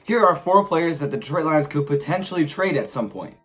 Here are 4 players that the Detroit Lions could potentially trade at some point.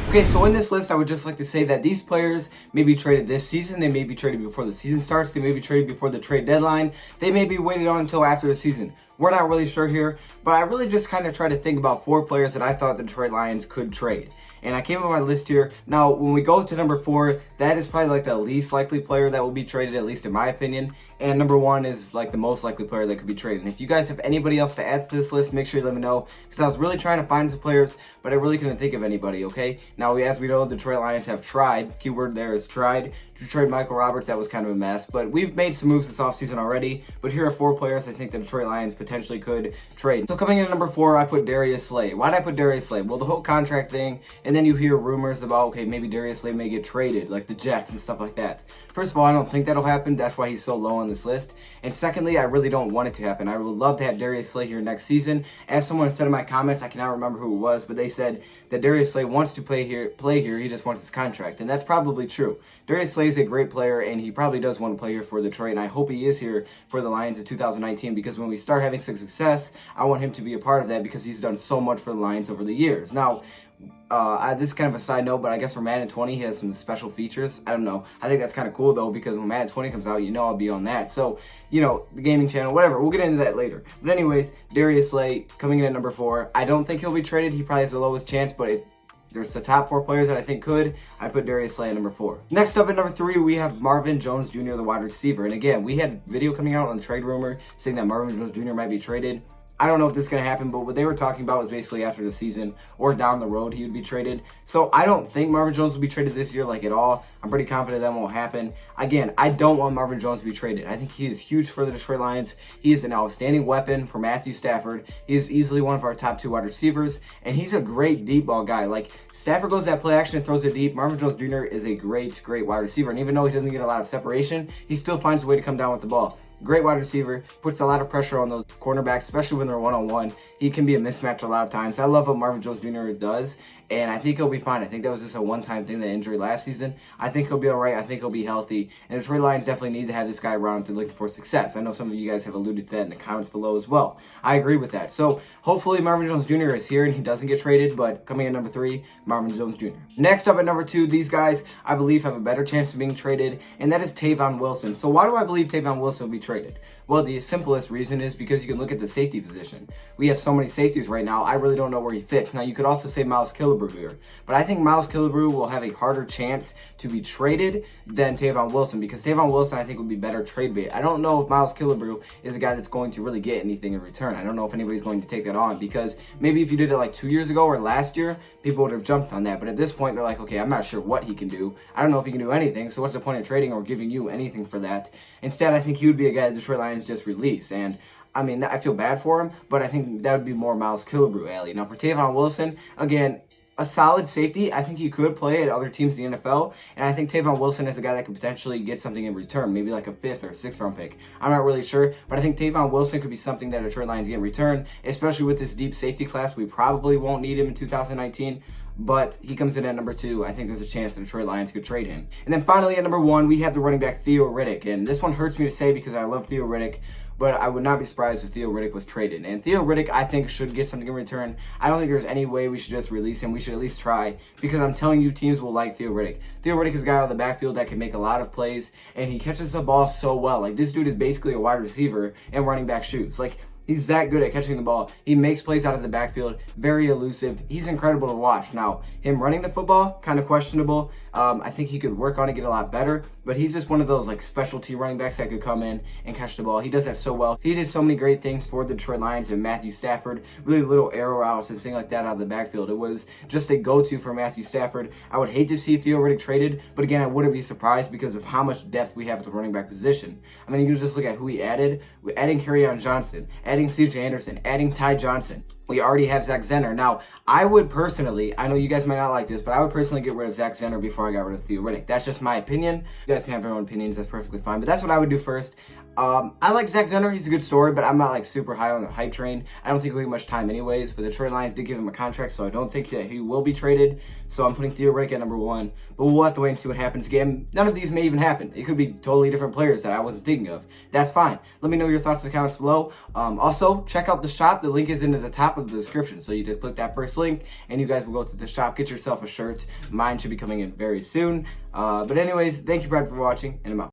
Okay, so in this list, I would just like to say that these players may be traded this season, they may be traded before the season starts, they may be traded before the trade deadline, they may be waited on until after the season. We're not really sure here, but I really just kind of try to think about 4 players that I thought the Detroit Lions could trade. And I came up with my list here. Now, when we go to number 4, that is probably like the least likely player that will be traded, at least in my opinion. And number 1 is like the most likely player that could be traded. And if you guys have anybody else to add to this list, make sure you let me know. Because I was really trying to find some players, but I really couldn't think of anybody, okay? Now, as we know, the Detroit Lions have tried. Keyword there is tried. To trade Michael Roberts, that was kind of a mess. But we've made some moves this offseason already. But here are 4 players I think the Detroit Lions potentially could trade. So coming in at number 4, I put Darius Slay. Why did I put Darius Slay? Well, the whole contract thing, and then you hear rumors about, okay, maybe Darius Slay may get traded, like the Jets and stuff like that. First of all, I don't think that'll happen. That's why he's so low on this list. And secondly, I really don't want it to happen. I would love to have Darius Slay here next season. As someone said in my comments, I cannot remember who it was, but they said that Darius Slay wants to play here. He just wants his contract. And that's probably true. Darius Slay is a great player, and he probably does want to play here for Detroit, and I hope he is here for the Lions in 2019, because when we start having some success, I want him to be a part of that because he's done so much for the Lions over the years. Now, this is kind of a side note, but I guess for Madden 20, he has some special features. I don't know. I think that's kind of cool, though, because when Madden 20 comes out, you know I'll be on that. So, you know, the gaming channel, whatever. We'll get into that later. But anyways, Darius Slay coming in at number 4. I don't think he'll be traded. He probably has the lowest chance, but there's the top 4 players that I think could. I put Darius Slay at number 4. Next up at number 3, we have Marvin Jones Jr., the wide receiver. And again, we had video coming out on the trade rumor saying that Marvin Jones Jr. might be traded. I don't know if this is going to happen, but what they were talking about was basically after the season or down the road he would be traded. So I don't think Marvin Jones will be traded this year like at all. I'm pretty confident that won't happen. Again, I don't want Marvin Jones to be traded. I think he is huge for the Detroit Lions. He is an outstanding weapon for Matthew Stafford. He is easily one of our top 2 wide receivers, and he's a great deep ball guy. Like, Stafford goes that play action and throws it deep. Marvin Jones Jr. is a great wide receiver, and even though he doesn't get a lot of separation, he still finds a way to come down with the ball. Great wide receiver, puts a lot of pressure on those cornerbacks, especially when they're one-on-one. He can be a mismatch a lot of times. I love what Marvin Jones Jr. does, and I think he'll be fine. I think that was just a one-time thing, the injury last season. I think he'll be all right. I think he'll be healthy, and the Detroit Lions definitely need to have this guy around if they're looking for success. I know some of you guys have alluded to that in the comments below as well. I agree with that. So hopefully Marvin Jones Jr. is here and he doesn't get traded, but coming in number 3, Marvin Jones Jr. Next up at number 2, these guys I believe have a better chance of being traded, and that is Tavon Wilson. So why do I believe Tavon Wilson will be traded? Well, the simplest reason is because you can look at the safety position. We have so many safeties right now, I really don't know where he fits. Now, you could also say Miles Killebrew here, but I think Miles Killebrew will have a harder chance to be traded than Tavon Wilson, because Tavon Wilson, I think, would be better trade bait. I don't know if Miles Killebrew is a guy that's going to really get anything in return. I don't know if anybody's going to take that on, because maybe if you did it like 2 years ago or last year, people would have jumped on that. But at this point, they're like, okay, I'm not sure what he can do. I don't know if he can do anything, so what's the point of trading or giving you anything for that? Instead, I think he would be a guy the Detroit Lions just release. And I mean, I feel bad for him, but I think that would be more Miles Killebrew alley. Now, for Tavon Wilson, again, a solid safety. I think he could play at other teams in the NFL, and I think Tavon Wilson is a guy that could potentially get something in return, maybe like a 5th or 6th round pick. I'm not really sure, but I think Tavon Wilson could be something that the Detroit Lions get in return, especially with this deep safety class. We probably won't need him in 2019. But he comes in at number 2. I think there's a chance the Detroit Lions could trade him. And then finally at number 1, we have the running back Theo Riddick. And this one hurts me to say because I love Theo Riddick, but I would not be surprised if Theo Riddick was traded. And Theo Riddick, I think, should get something in return. I don't think there's any way we should just release him. We should at least try, because I'm telling you, teams will like Theo Riddick. Theo Riddick is a guy out of the backfield that can make a lot of plays, and he catches the ball so well. Like, this dude is basically a wide receiver in running back shoes. Like, he's that good at catching the ball. He makes plays out of the backfield, very elusive. He's incredible to watch. Now, him running the football, kind of questionable. I think he could work on it, get a lot better, but he's just one of those like specialty running backs that could come in and catch the ball. He does that so well. He did so many great things for the Detroit Lions and Matthew Stafford, really little arrow routes and things like that out of the backfield. It was just a go-to for Matthew Stafford. I would hate to see Theo Riddick traded, but again, I wouldn't be surprised because of how much depth we have at the running back position. I mean, you can just look at who he added. We're adding Kerryon Johnson, adding CJ Anderson, adding Ty Johnson. We already have Zach Zenner. Now, I would personally, I know you guys might not like this, but I would personally get rid of Zach Zenner before I got rid of Theo Riddick. That's just my opinion. You guys can have your own opinions. That's perfectly fine. But that's what I would do first. I like Zach Zenner. He's a good story, but I'm not like super high on the hype train. I don't think he'll get much time anyways, but the Detroit Lions did give him a contract, so I don't think that he will be traded. So I'm putting Theo Riddick at number 1, but we'll have to wait and see what happens. Again, none of these may even happen. It could be totally different players that I wasn't thinking of. That's fine. Let me know your thoughts in the comments below. Also, check out the shop. The link is in the top of the description, so you just click that first link, and you guys will go to the shop, get yourself a shirt. Mine should be coming in very soon. But anyways, thank you, Brad, for watching, and I'm out.